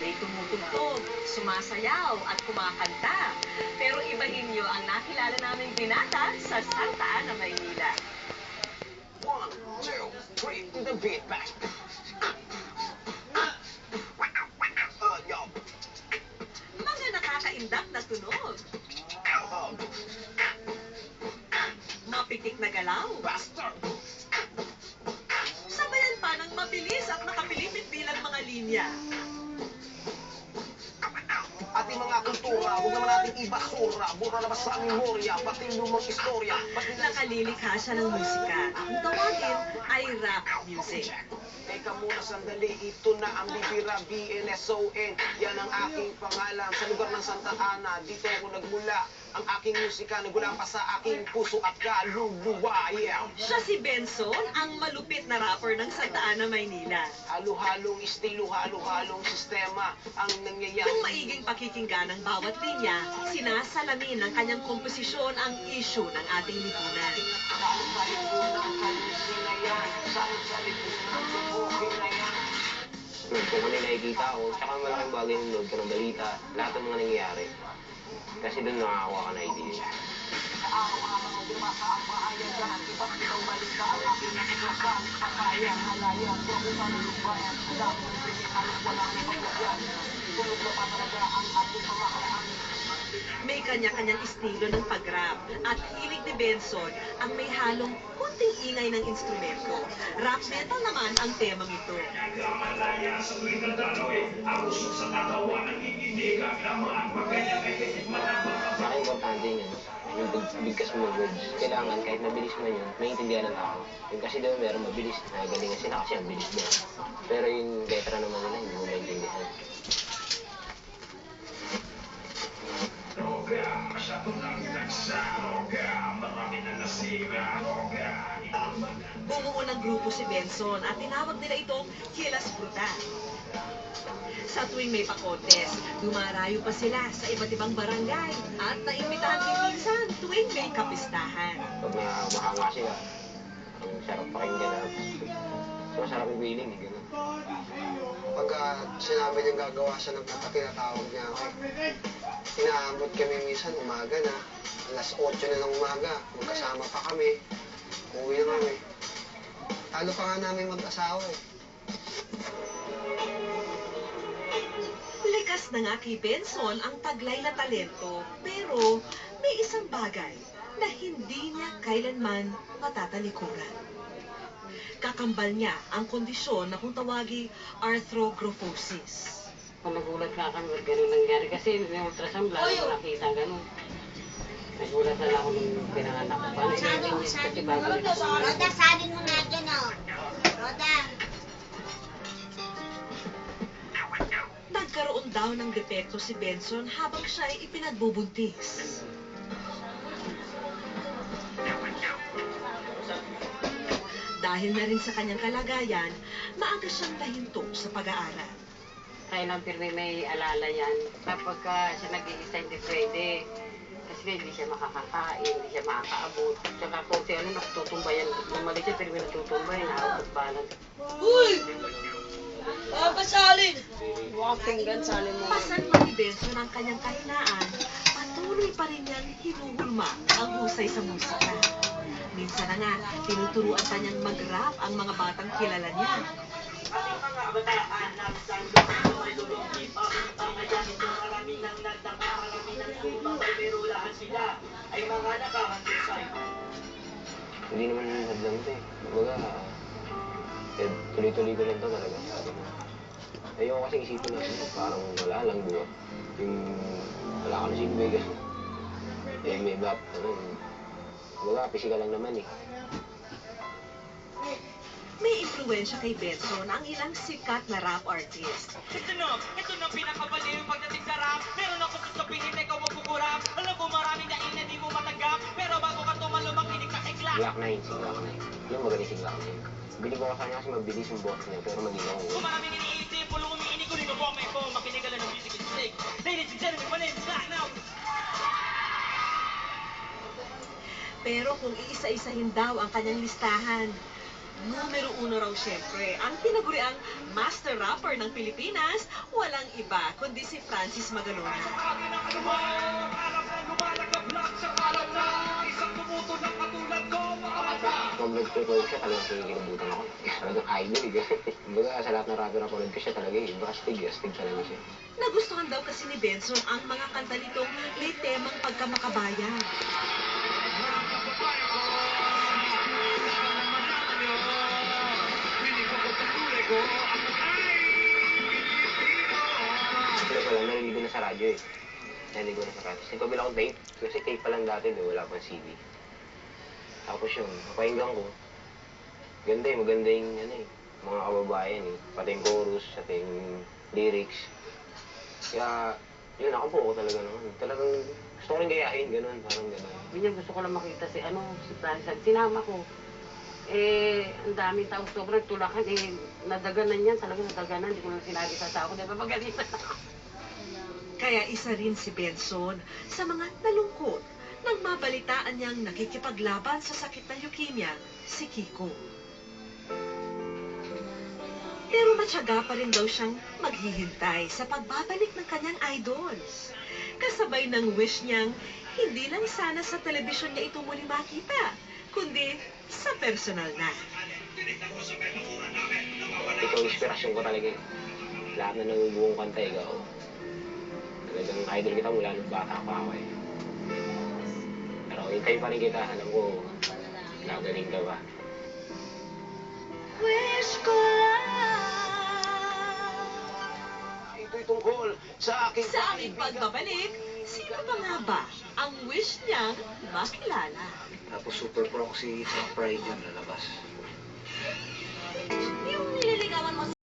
may tumutugtog, sumasayaw at kumakanta. Pero ibahin niyo ang nakilala naming binata sa Santa Ana, Maynila. 1, 2, 3, to the beat back. Mga nakakaindak na tunog. Mapitik na galaw. Bastard! Sabayan pa ng mabilis at makapilipit bilang mga linya. Ating mga kultura, huwag naman nating ibasura. Bura na ba sa memorya, pati lumang istorya. Nakalilikha siya ng musika. Ang tawagin ay rap music. Teka muna sandali, ito na ang bibira, BNSON. Yan ang aking pangalan sa lugar ng Santa Ana. Dito ako nagmula. Ang aking musika nagmula pa sa aking puso at kaluluwa. Yeah. Siya si Benson, ang malupit na rapper ng Santa Ana, Maynila. Halo-halong estilo, halo-halong sistema ang nangyayari. Kung maiging pakikinggan ng bawat linya, sinasalamin ng kanyang komposisyon ang issue ng ating lipunan. Kung ano yung nakikita ko, tsaka malaking bagay yung load ko ng balita, lahat ng mga nangyayari. Kasi doon nakakakuha ka na idea. May kanya-kanyang estilo ng pag-rap at hilig ni Benson ang may halong kunting ingay ng instrumento. Rap metal naman ang temang ito. Saka importante yun, yung bigkas mo words. Kailangan kahit mabilis mo yun, maintindihan ng tao. Yung kasi daw meron mabilis, nagalingan sila kasi ang bilis mo. Pero yung letra naman nila, hindi mo maintindihan. Bumuo ng grupo si Benson at tinawag nila itong Kilas Brutal. Sa tuwing may pa-contest, dumarayo pa sila sa iba't ibang barangay at naimbitahan din minsan tuwing may kapistahan. Pag mahanga sila, ang sarap pakinggan na. So, masarap yung feeling, eh, gano'n. Pag sinabi niyang gagawa siya ng kanta, tinatawag niya ako. Inaabot kami minsan, umaga na. Alas 8 na ng umaga, magkasama pa kami. Uwi na kami. Talo pa nga namin mag-asawa eh. Likas na nga kay Benson ang taglay na talento, pero may isang bagay na hindi niya kailanman matatalikuran. Kakambal niya ang kondisyon na kung tawagi arthrogryposis. Kung nagulat nga kami at gano'n nangyari kasi yung ultrasound lalo ko nakita gano'n. Nagulat na lang ako nung pinanganak ko. Paano yung kasi bago na Roda, salin mo na dyan, oh. Roda. Nagkaroon daw ng depekto si Benson habang siya ay ipinagbubuntis. Dahil na rin sa kanyang kalagayan, maaga siyang nahinto sa pag-aaral. kailan pirmi may alala yan. Kapag siya nag-iisa hindi pwede. Kasi hindi siya makakakain, hindi siya makakaabot. Tsaka kung si ano natutumbayan, lumalik siya pirmi natutumbayan, out of balance. Uy! Pasalin! Pinggan, salin mo. Pasan pa ni Benson ang kanyang kahinaan, patuloy pa rin niyang hinuhulma ang husay sa musika. Minsan na nga, tinuturuan pa niyang mag-rap ang mga batang kilala niya. Ating mga kabataan na sando ay lulong ipakita kaya ito marami ng nagtaka, marami ng sumabay pero lahat sila ay mga nakahantusay. Hindi naman hadlang ito eh. Kumbaga, tuloy-tuloy ko lang ito talaga. Ayoko kasi isipin na parang wala lang, di ba? Yung wala ka na silbi kasi. May bap, kumbaga, physical lang naman eh. May impluwensya kay Benson ang ilang sikat na rap artist. Ito na pinakabaliw pagdating sa rap. Meron ako sasabihin na ikaw magkukurap. Alam ko maraming daing na di mo matanggap. Pero bago ka tumalumang inig ka ikla. Black Knight, si Black Knight. Yung magaling si Black Knight. Bilib ako sa kanya kasi mabilis yung boss niya, pero magilaw. Kung maraming iniisip, pulong umiinig ko rin ang bomba ko. Makinig ka lang ng music and steak. Ladies and gentlemen, my name is Black now. Pero kung iisa-isahin daw ang kanyang listahan, Numero 1 raw siyempre, ang tinaguriang master rapper ng Pilipinas, walang iba kundi si Francis Magalona. Nung nag-prepare siya, talagang kinikilabutan ako. Talagang idol eh. Kumbaga sa lahat ng rapper na panood ko siya talaga eh. Astig talaga siya. Nagustuhan daw kasi ni Benson ang mga kanta nitong may temang pagkamakabayan. Siyempre ko lang, narinig ko na sa radyo eh. Narinig ko na sa radyo. Nagpabila akong tape. Kasi tape pa lang dati, wala pang CD. Tapos yun, napahinggan ko. Ganda eh, maganda yung ano eh, mga kababayan eh. Pati yung chorus, pati yung lyrics. Kaya, yun, nakabuo ko talaga naman. Talagang gusto ko rin gayahin, ganun, parang ganun. Ganyan gusto ko lang makita si Francis. Sinama ko. Ang daming tao sobrang tulakan nadaganan yan, talagang nadaganan. Hindi ko lang sinabi sa tao, di ba magalitan ako. Kaya isa rin si Benson sa mga nalungkot nang mabalitaan niyang nakikipaglaban sa sakit na leukemia, si Kiko. Pero matyaga pa rin daw siyang maghihintay sa pagbabalik ng kanyang idols. Kasabay ng wish niyang hindi lang sana sa telebisyon niya ito muli makita, kundi sa personal na. Ikaw, inspirasyon ko talaga eh. Lahat na nabubuong kanta, ikaw. Talagang idol kita mula nung bata pa ako eh. Pero hintay pa rin kita, alam ko, gagaling ka ba? Wish ko lang Ito'y tungkol sa aking sa aming pagbabalik, sino pa nga ba ang wish niyang makilala? Tapos super proxy sa pride yung lalabas.